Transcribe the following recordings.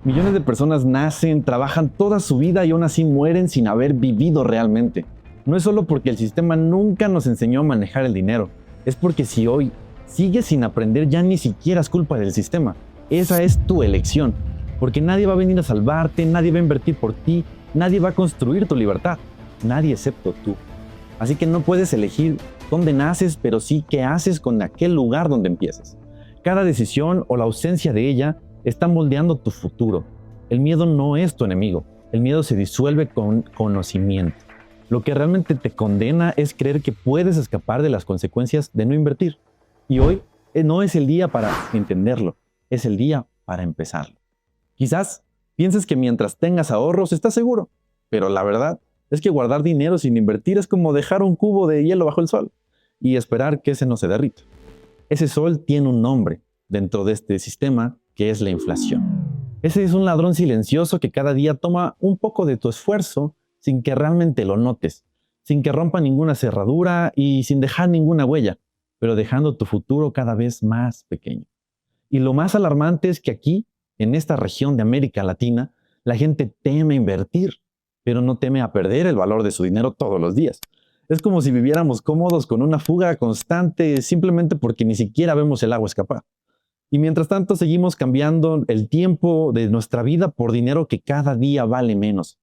Millones de personas nacen, trabajan toda su vida y aún así mueren sin haber vivido realmente. No es solo porque el sistema nunca nos enseñó a manejar el dinero, es porque si hoy sigues sin aprender ya ni siquiera es culpa del sistema. Esa es tu elección, porque nadie va a venir a salvarte, nadie va a invertir por ti, nadie va a construir tu libertad, nadie excepto tú. Así que no puedes elegir dónde naces, pero sí qué haces con aquel lugar donde empiezas. Cada decisión o la ausencia de ella está moldeando tu futuro. El miedo no es tu enemigo. El miedo se disuelve con conocimiento. Lo que realmente te condena es creer que puedes escapar de las consecuencias de no invertir. Y hoy no es el día para entenderlo, es el día para empezarlo. Quizás pienses que mientras tengas ahorros estás seguro, pero la verdad es que guardar dinero sin invertir es como dejar un cubo de hielo bajo el sol y esperar que ese no se derrita. Ese sol tiene un nombre dentro de este sistema, que es la inflación. Ese es un ladrón silencioso que cada día toma un poco de tu esfuerzo sin que realmente lo notes, sin que rompa ninguna cerradura y sin dejar ninguna huella, pero dejando tu futuro cada vez más pequeño. Y lo más alarmante es que aquí, en esta región de América Latina, la gente teme invertir, pero no teme a perder el valor de su dinero todos los días. Es como si viviéramos cómodos con una fuga constante simplemente porque ni siquiera vemos el agua escapar. Y mientras tanto seguimos cambiando el tiempo de nuestra vida por dinero que cada día vale menos.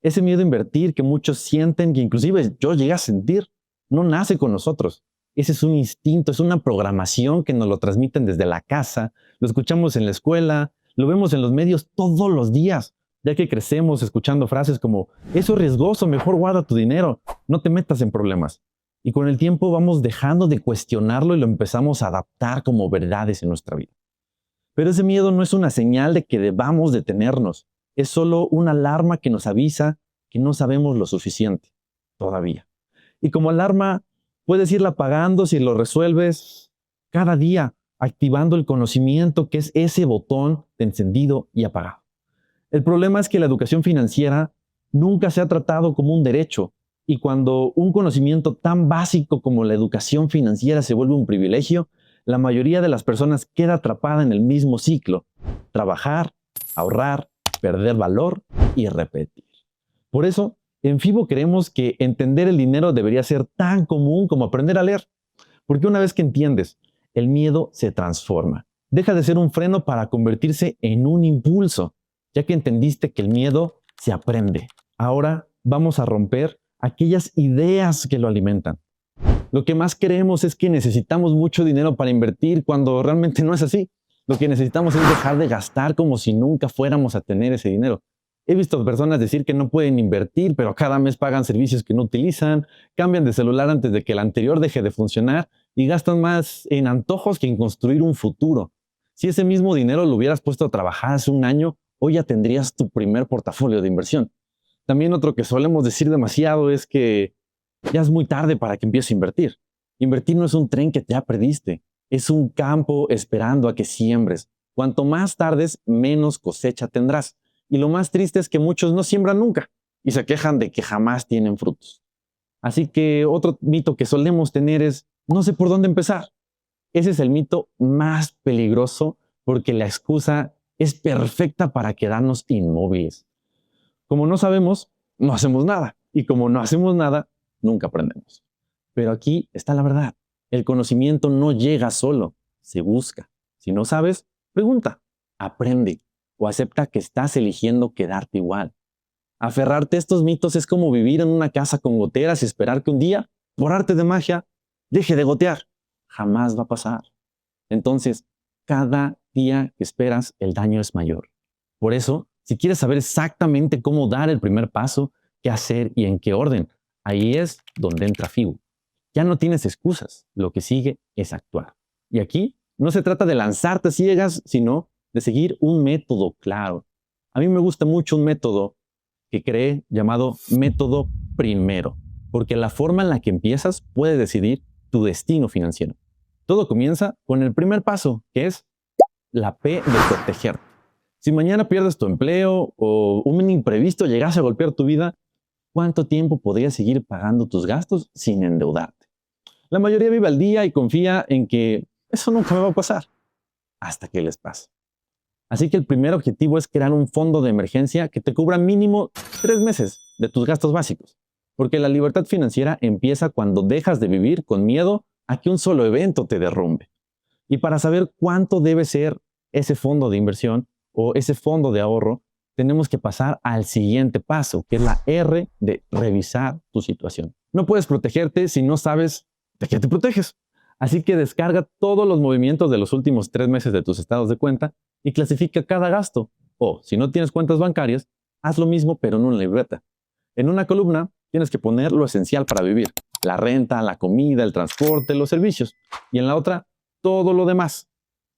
Ese miedo a invertir que muchos sienten, que inclusive yo llegué a sentir, no nace con nosotros. Ese es un instinto, es una programación que nos lo transmiten desde la casa, lo escuchamos en la escuela, lo vemos en los medios todos los días, ya que crecemos escuchando frases como, eso es riesgoso, mejor guarda tu dinero, no te metas en problemas. Y con el tiempo vamos dejando de cuestionarlo y lo empezamos a adaptar como verdades en nuestra vida. Pero ese miedo no es una señal de que debamos detenernos. Es solo una alarma que nos avisa que no sabemos lo suficiente todavía. Y como alarma, puedes irla apagando si lo resuelves cada día, activando el conocimiento que es ese botón de encendido y apagado. El problema es que la educación financiera nunca se ha tratado como un derecho. Y cuando un conocimiento tan básico como la educación financiera se vuelve un privilegio, la mayoría de las personas queda atrapada en el mismo ciclo: trabajar, ahorrar, perder valor y repetir. Por eso, en FIBO creemos que entender el dinero debería ser tan común como aprender a leer. Porque una vez que entiendes, el miedo se transforma. Deja de ser un freno para convertirse en un impulso, ya que entendiste que el miedo se aprende. Ahora vamos a romper aquellas ideas que lo alimentan. Lo que más creemos es que necesitamos mucho dinero para invertir cuando realmente no es así. Lo que necesitamos es dejar de gastar como si nunca fuéramos a tener ese dinero. He visto personas decir que no pueden invertir, pero cada mes pagan servicios que no utilizan, cambian de celular antes de que el anterior deje de funcionar y gastan más en antojos que en construir un futuro. Si ese mismo dinero lo hubieras puesto a trabajar hace un año, hoy ya tendrías tu primer portafolio de inversión. También otro que solemos decir demasiado es que ya es muy tarde para que empieces a invertir. Invertir no es un tren que ya perdiste, es un campo esperando a que siembres. Cuanto más tardes, menos cosecha tendrás. Y lo más triste es que muchos no siembran nunca y se quejan de que jamás tienen frutos. Así que otro mito que solemos tener es, no sé por dónde empezar. Ese es el mito más peligroso porque la excusa es perfecta para quedarnos inmóviles. Como no sabemos, no hacemos nada. Y como no hacemos nada, nunca aprendemos. Pero aquí está la verdad. El conocimiento no llega solo, se busca. Si no sabes, pregunta, aprende o acepta que estás eligiendo quedarte igual. Aferrarte a estos mitos es como vivir en una casa con goteras y esperar que un día, por arte de magia, deje de gotear. Jamás va a pasar. Entonces, cada día que esperas, el daño es mayor. Por eso, si quieres saber exactamente cómo dar el primer paso, qué hacer y en qué orden, ahí es donde entra FIBO. Ya no tienes excusas, lo que sigue es actuar. Y aquí no se trata de lanzarte ciegas, sino de seguir un método claro. A mí me gusta mucho un método que creé llamado método primero, porque la forma en la que empiezas puede decidir tu destino financiero. Todo comienza con el primer paso, que es la P de protegerte. Si mañana pierdes tu empleo o un imprevisto llegase a golpear tu vida, ¿cuánto tiempo podrías seguir pagando tus gastos sin endeudarte? La mayoría vive al día y confía en que eso nunca me va a pasar, hasta que les pasa. Así que el primer objetivo es crear un fondo de emergencia que te cubra mínimo 3 meses de tus gastos básicos. Porque la libertad financiera empieza cuando dejas de vivir con miedo a que un solo evento te derrumbe. Y para saber cuánto debe ser ese fondo de inversión o ese fondo de ahorro, tenemos que pasar al siguiente paso, que es la R de revisar tu situación. No puedes protegerte si no sabes de qué te proteges. Así que descarga todos los movimientos de los últimos 3 meses de tus estados de cuenta y clasifica cada gasto. O, si no tienes cuentas bancarias, haz lo mismo pero en una libreta. En una columna tienes que poner lo esencial para vivir: la renta, la comida, el transporte, los servicios. Y en la otra, todo lo demás.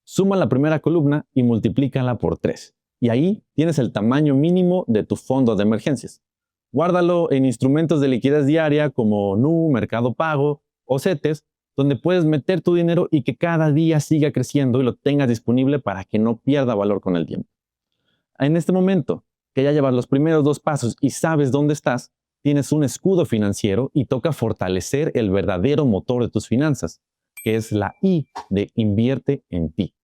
Suma la primera columna y multiplícala por 3. Y ahí tienes el tamaño mínimo de tu fondo de emergencias. Guárdalo en instrumentos de liquidez diaria como Nu, Mercado Pago o CETES, donde puedes meter tu dinero y que cada día siga creciendo y lo tengas disponible para que no pierda valor con el tiempo. En este momento, que ya llevas los primeros 2 pasos y sabes dónde estás, tienes un escudo financiero y toca fortalecer el verdadero motor de tus finanzas, que es la I de invierte en ti.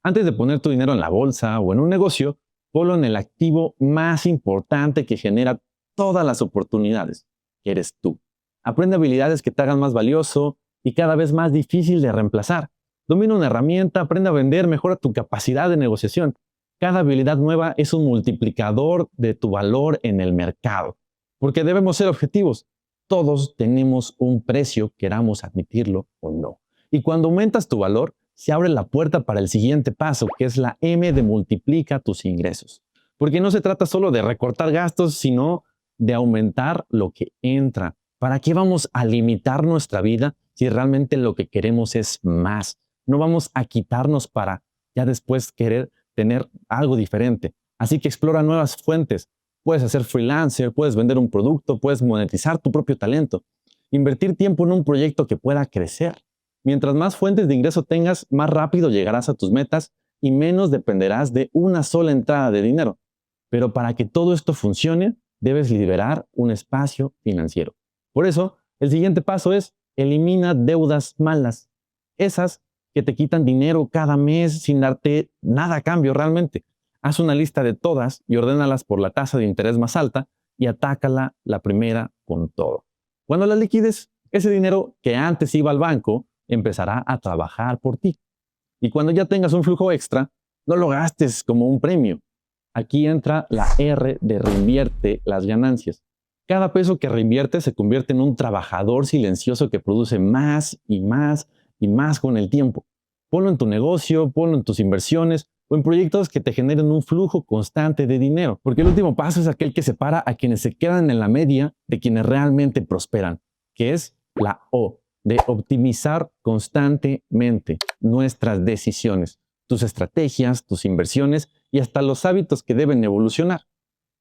Antes de poner tu dinero en la bolsa o en un negocio, ponlo en el activo más importante que genera todas las oportunidades, que eres tú. Aprende habilidades que te hagan más valioso y cada vez más difícil de reemplazar. Domina una herramienta, aprende a vender, mejora tu capacidad de negociación. Cada habilidad nueva es un multiplicador de tu valor en el mercado. Porque debemos ser objetivos. Todos tenemos un precio, queramos admitirlo o no. Y cuando aumentas tu valor, se abre la puerta para el siguiente paso, que es la M de multiplica tus ingresos. Porque no se trata solo de recortar gastos, sino de aumentar lo que entra. ¿Para qué vamos a limitar nuestra vida si realmente lo que queremos es más? No vamos a quitarnos para ya después querer tener algo diferente. Así que explora nuevas fuentes. Puedes hacer freelancer, puedes vender un producto, puedes monetizar tu propio talento. Invertir tiempo en un proyecto que pueda crecer. Mientras más fuentes de ingreso tengas, más rápido llegarás a tus metas y menos dependerás de una sola entrada de dinero. Pero para que todo esto funcione, debes liberar un espacio financiero. Por eso, el siguiente paso es: elimina deudas malas. Esas que te quitan dinero cada mes sin darte nada a cambio realmente. Haz una lista de todas y ordénalas por la tasa de interés más alta y atácala la primera con todo. Cuando la liquides, ese dinero que antes iba al banco empezará a trabajar por ti. Y cuando ya tengas un flujo extra, no lo gastes como un premio. Aquí entra la R de reinvierte las ganancias. Cada peso que reinvierte se convierte en un trabajador silencioso que produce más y más y más con el tiempo. Ponlo en tu negocio, ponlo en tus inversiones o en proyectos que te generen un flujo constante de dinero. Porque el último paso es aquel que separa a quienes se quedan en la media de quienes realmente prosperan, que es la O de optimizar constantemente nuestras decisiones, tus estrategias, tus inversiones y hasta los hábitos que deben evolucionar.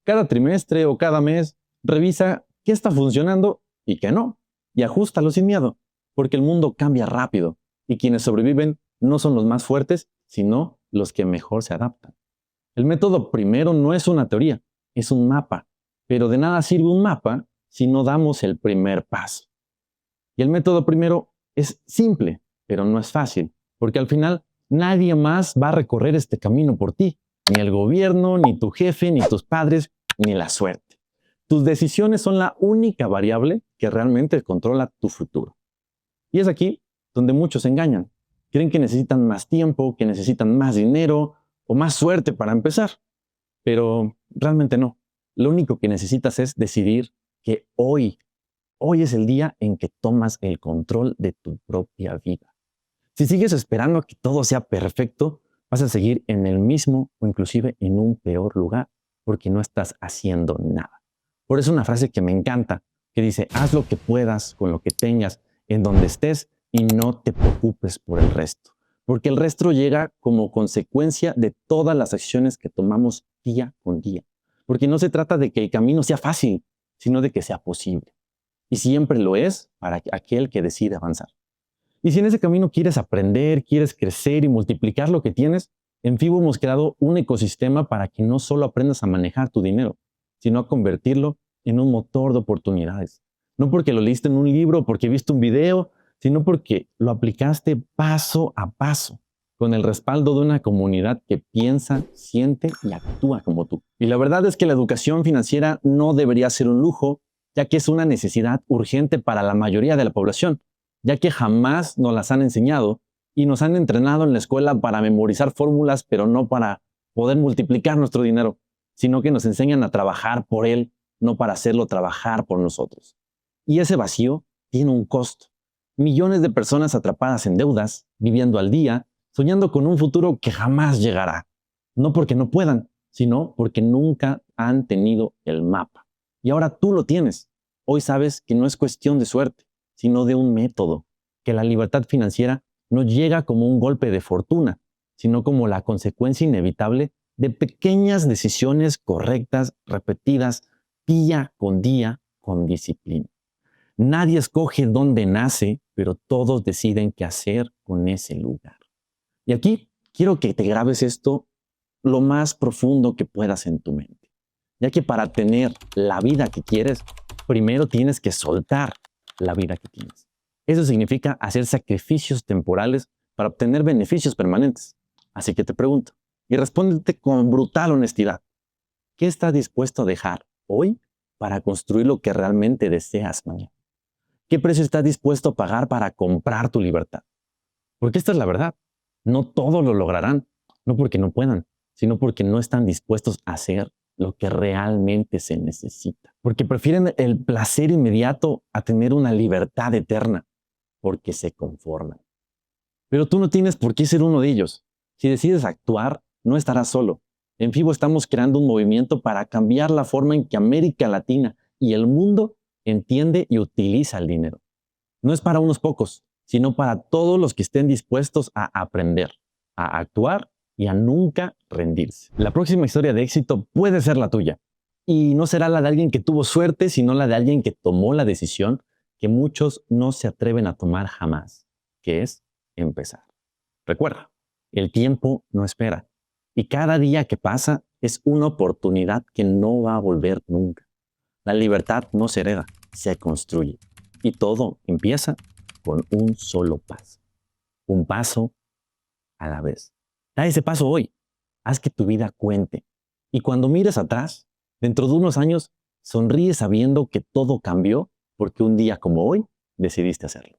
Cada trimestre o cada mes, revisa qué está funcionando y qué no, y ajústalo sin miedo, porque el mundo cambia rápido y quienes sobreviven no son los más fuertes, sino los que mejor se adaptan. El método primero no es una teoría, es un mapa, pero de nada sirve un mapa si no damos el primer paso. Y el método primero es simple, pero no es fácil, porque al final nadie más va a recorrer este camino por ti, ni el gobierno, ni tu jefe, ni tus padres, ni la suerte. Tus decisiones son la única variable que realmente controla tu futuro. Y es aquí donde muchos se engañan. Creen que necesitan más tiempo, que necesitan más dinero o más suerte para empezar. Pero realmente no. Lo único que necesitas es decidir que hoy es el día en que tomas el control de tu propia vida. Si sigues esperando a que todo sea perfecto, vas a seguir en el mismo o inclusive en un peor lugar, porque no estás haciendo nada. Por eso una frase que me encanta, que dice: haz lo que puedas con lo que tengas, en donde estés, y no te preocupes por el resto. Porque el resto llega como consecuencia de todas las acciones que tomamos día con día. Porque no se trata de que el camino sea fácil, sino de que sea posible. Y siempre lo es para aquel que decide avanzar. Y si en ese camino quieres aprender, quieres crecer y multiplicar lo que tienes, en FIBO hemos creado un ecosistema para que no solo aprendas a manejar tu dinero, sino a convertirlo en un motor de oportunidades. No porque lo leíste en un libro o porque viste un video, sino porque lo aplicaste paso a paso. con el respaldo de una comunidad que piensa, siente y actúa como tú. Y la verdad es que la educación financiera no debería ser un lujo, ya que es una necesidad urgente para la mayoría de la población, ya que jamás nos las han enseñado y nos han entrenado en la escuela para memorizar fórmulas, pero no para poder multiplicar nuestro dinero, sino que nos enseñan a trabajar por él, no para hacerlo trabajar por nosotros. Y ese vacío tiene un costo. Millones de personas atrapadas en deudas, viviendo al día, soñando con un futuro que jamás llegará. No porque no puedan, sino porque nunca han tenido el mapa. Y ahora tú lo tienes. Hoy sabes que no es cuestión de suerte, sino de un método, que la libertad financiera no llega como un golpe de fortuna, sino como la consecuencia inevitable de pequeñas decisiones correctas, repetidas día, con disciplina. Nadie escoge dónde nace, pero todos deciden qué hacer con ese lugar. Y aquí quiero que te grabes esto lo más profundo que puedas en tu mente, ya que para tener la vida que quieres, primero tienes que soltar la vida que tienes. Eso significa hacer sacrificios temporales para obtener beneficios permanentes. Así que te pregunto, y respóndete con brutal honestidad, ¿qué estás dispuesto a dejar hoy para construir lo que realmente deseas mañana? ¿Qué precio estás dispuesto a pagar para comprar tu libertad? Porque esta es la verdad. No todos lo lograrán, no porque no puedan, sino porque no están dispuestos a hacer lo que realmente se necesita. Porque prefieren el placer inmediato a tener una libertad eterna, porque se conforman. Pero tú no tienes por qué ser uno de ellos. Si decides actuar, no estarás solo. En FIBO estamos creando un movimiento para cambiar la forma en que América Latina y el mundo entiende y utiliza el dinero. No es para unos pocos, sino para todos los que estén dispuestos a aprender, a actuar y a nunca rendirse. La próxima historia de éxito puede ser la tuya. Y no será la de alguien que tuvo suerte, sino la de alguien que tomó la decisión que muchos no se atreven a tomar jamás, que es empezar. Recuerda, el tiempo no espera. Y cada día que pasa es una oportunidad que no va a volver nunca. La libertad no se hereda, se construye. Y todo empieza con un solo paso. Un paso a la vez. Da ese paso hoy. Haz que tu vida cuente. Y cuando mires atrás, dentro de unos años, sonríe sabiendo que todo cambió porque un día como hoy decidiste hacerlo.